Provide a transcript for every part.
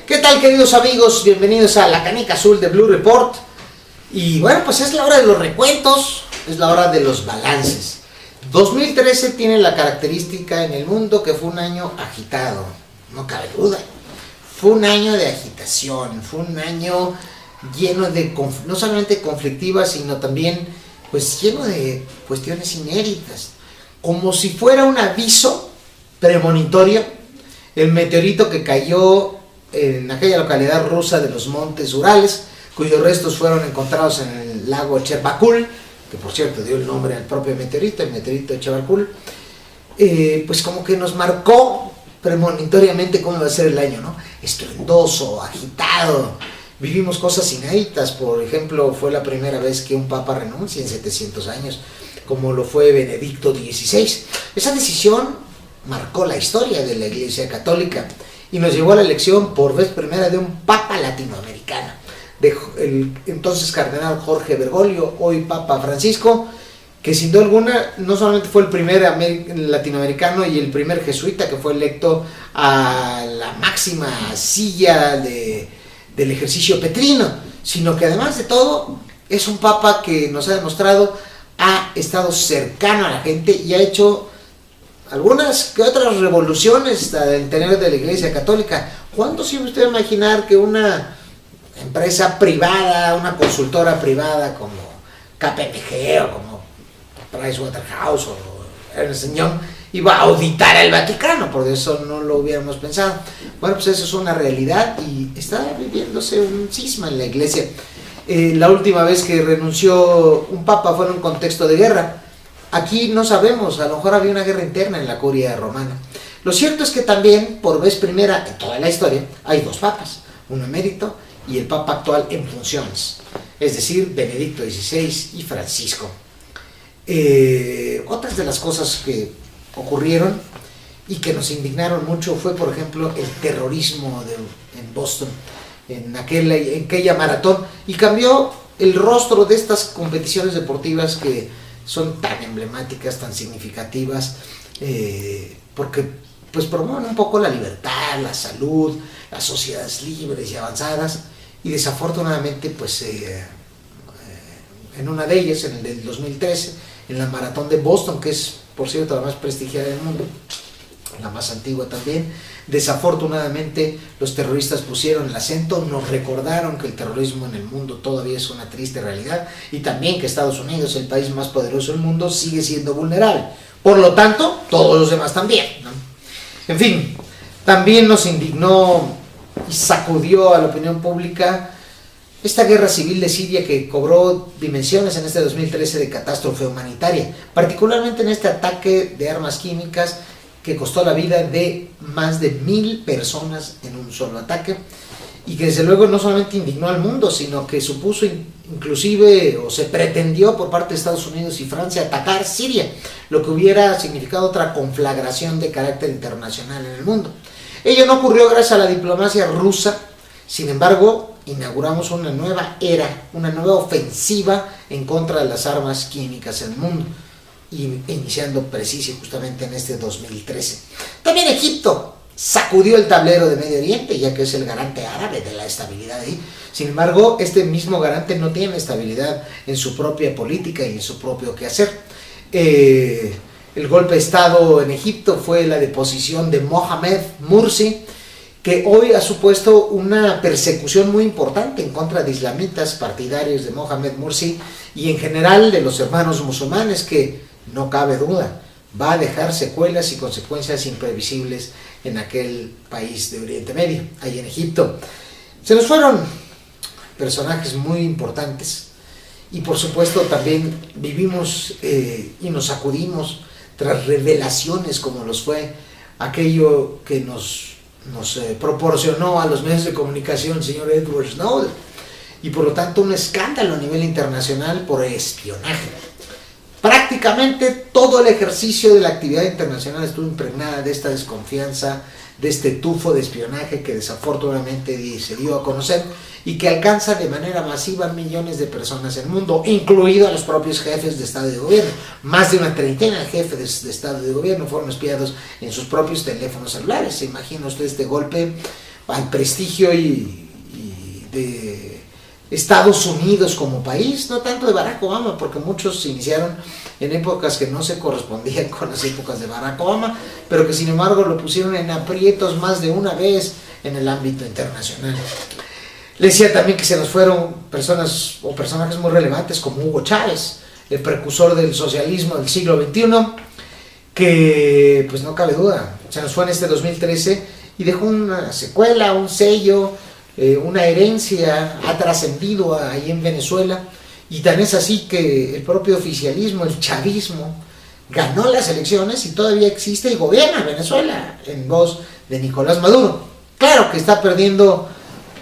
¿Qué tal, queridos amigos? Bienvenidos a la Canica Azul de Blue Report. Y bueno, pues es la hora de los recuentos, es la hora de los balances. 2013 tiene la característica en el mundo que fue un año agitado, no cabe duda. Fue un año de agitación, fue un año lleno de, no solamente conflictivas, sino también pues lleno de cuestiones inéditas. Como si fuera un aviso premonitorio, el meteorito que cayó en aquella localidad rusa de los Montes Urales, cuyos restos fueron encontrados en el lago Chernobyl, que por cierto dio el nombre al propio meteorito, el meteorito de Chernobyl, pues como que nos marcó premonitoriamente cómo va a ser el año, ¿no? Estruendoso, agitado, vivimos cosas inéditas. Por ejemplo, fue la primera vez que un papa renuncia en 700 años, como lo fue Benedicto XVI. Esa decisión marcó la historia de la Iglesia Católica y nos llevó a la elección por vez primera de un papa latinoamericano, el entonces cardenal Jorge Bergoglio, hoy Papa Francisco, que sin duda alguna no solamente fue el primer latinoamericano y el primer jesuita que fue electo a la máxima silla del ejercicio petrino, sino que además de todo es un papa que nos ha demostrado ha estado cercano a la gente y ha hecho algunas que otras revoluciones al interior de la Iglesia Católica. ¿Cuándo se iba usted a imaginar que una empresa privada, una consultora privada como KPMG o como Pricewaterhouse o Ernst & Young iba a auditar al Vaticano? Por eso no lo hubiéramos pensado. Bueno, pues eso es una realidad y está viviéndose un cisma en la Iglesia. La última vez que renunció un papa fue en un contexto de guerra. Aquí no sabemos, a lo mejor había una guerra interna en la curia romana. Lo cierto es que también, por vez primera en toda la historia, hay dos papas, un emérito y el papa actual en funciones, es decir, Benedicto XVI y Francisco. Otras de las cosas que ocurrieron y que nos indignaron mucho fue, por ejemplo, el terrorismo en Boston, en aquella maratón, y cambió el rostro de estas competiciones deportivas que son tan emblemáticas, tan significativas, porque pues promueven un poco la libertad, la salud, las sociedades libres y avanzadas, y desafortunadamente pues en una de ellas, en el del 2013, en la maratón de Boston, que es por cierto la más prestigiada del mundo, la más antigua también, desafortunadamente los terroristas pusieron el acento, nos recordaron que el terrorismo en el mundo todavía es una triste realidad y también que Estados Unidos, el país más poderoso del mundo, sigue siendo vulnerable. Por lo tanto, todos los demás también, ¿no? En fin, también nos indignó y sacudió a la opinión pública esta guerra civil de Siria, que cobró dimensiones en este 2013 de catástrofe humanitaria, particularmente en este ataque de armas químicas que costó la vida de más de 1000 personas en un solo ataque, y que desde luego no solamente indignó al mundo, sino que supuso inclusive, o se pretendió por parte de Estados Unidos y Francia, atacar Siria, lo que hubiera significado otra conflagración de carácter internacional en el mundo. Ello no ocurrió gracias a la diplomacia rusa. Sin embargo, inauguramos una nueva era, una nueva ofensiva en contra de las armas químicas en el mundo, iniciando preciso justamente en este 2013. También Egipto sacudió el tablero de Medio Oriente, ya que es el garante árabe de la estabilidad ahí. Sin embargo, este mismo garante no tiene estabilidad en su propia política y en su propio quehacer. El golpe de Estado en Egipto fue la deposición de Mohamed Morsi, que hoy ha supuesto una persecución muy importante en contra de islamitas partidarios de Mohamed Morsi y en general de los hermanos musulmanes, que no cabe duda va a dejar secuelas y consecuencias imprevisibles en aquel país de Oriente Medio, ahí en Egipto. Se nos fueron personajes muy importantes y por supuesto también vivimos y nos sacudimos tras revelaciones como los fue aquello que nos proporcionó a los medios de comunicación el señor Edward Snowden, y por lo tanto un escándalo a nivel internacional por espionaje. Prácticamente todo el ejercicio de la actividad internacional estuvo impregnada de esta desconfianza, de este tufo de espionaje que desafortunadamente se dio a conocer y que alcanza de manera masiva a millones de personas en el mundo, incluidos los propios jefes de Estado y de Gobierno. Más de una treintena de jefes de Estado y de Gobierno fueron espiados en sus propios teléfonos celulares. ¿Se imagina usted este golpe? al prestigio y de Estados Unidos como país, no tanto de Barack Obama, porque muchos se iniciaron en épocas que no se correspondían con las épocas de Barack Obama, pero que sin embargo lo pusieron en aprietos más de una vez en el ámbito internacional. Le decía también que se nos fueron personas o personajes muy relevantes como Hugo Chávez, el precursor del socialismo del siglo XXI, que pues no cabe duda, se nos fue en este 2013 y dejó una secuela, un sello, una herencia, ha trascendido ahí en Venezuela, y tan es así que el propio oficialismo, el chavismo, ganó las elecciones y todavía existe y gobierna Venezuela en voz de Nicolás Maduro. Claro que está perdiendo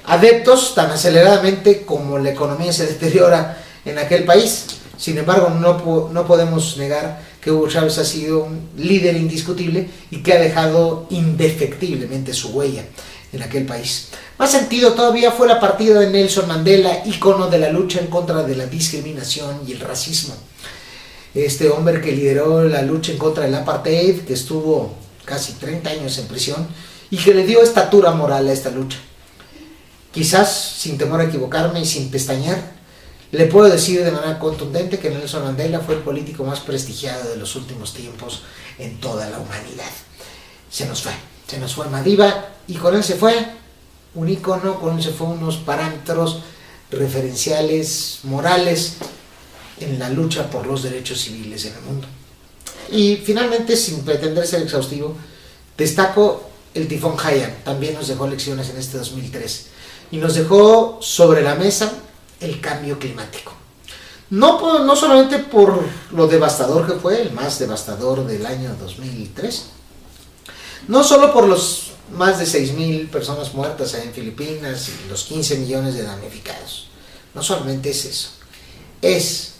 adeptos tan aceleradamente como la economía se deteriora en aquel país. Sin embargo, no podemos negar que Hugo Chávez ha sido un líder indiscutible y que ha dejado indefectiblemente su huella en aquel país. Más sentido todavía fue la partida de Nelson Mandela, ícono de la lucha en contra de la discriminación y el racismo. Este hombre que lideró la lucha en contra del apartheid, que estuvo casi 30 años en prisión y que le dio estatura moral a esta lucha. Quizás, sin temor a equivocarme y sin pestañear, le puedo decir de manera contundente que Nelson Mandela fue el político más prestigiado de los últimos tiempos en toda la humanidad. Se nos fue Madiba, y con él se fue un ícono, con él se fue unos parámetros referenciales, morales, en la lucha por los derechos civiles en el mundo. Y finalmente, sin pretender ser exhaustivo, destaco el tifón Haiyan, también nos dejó lecciones en este 2013, y nos dejó sobre la mesa el cambio climático. No solamente por lo devastador que fue, el más devastador del año 2003, no solo por los más de 6,000 personas muertas en Filipinas y los 15 millones de damnificados. No solamente es eso, es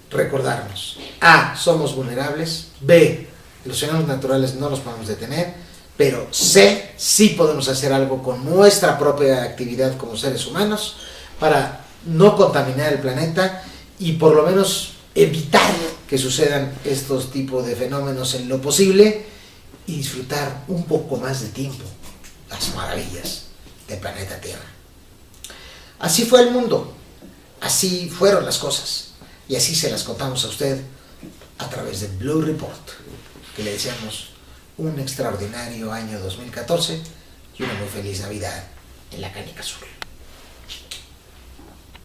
recordarnos: A, somos vulnerables; B, los fenómenos naturales no los podemos detener; pero C, sí podemos hacer algo con nuestra propia actividad como seres humanos para no contaminar el planeta y por lo menos evitar que sucedan estos tipos de fenómenos en lo posible, y disfrutar un poco más de tiempo las maravillas del planeta Tierra. Así fue el mundo, así fueron las cosas, y así se las contamos a usted a través de Blue Report, que le deseamos un extraordinario año 2014 y una muy feliz Navidad en la Cañica Sur.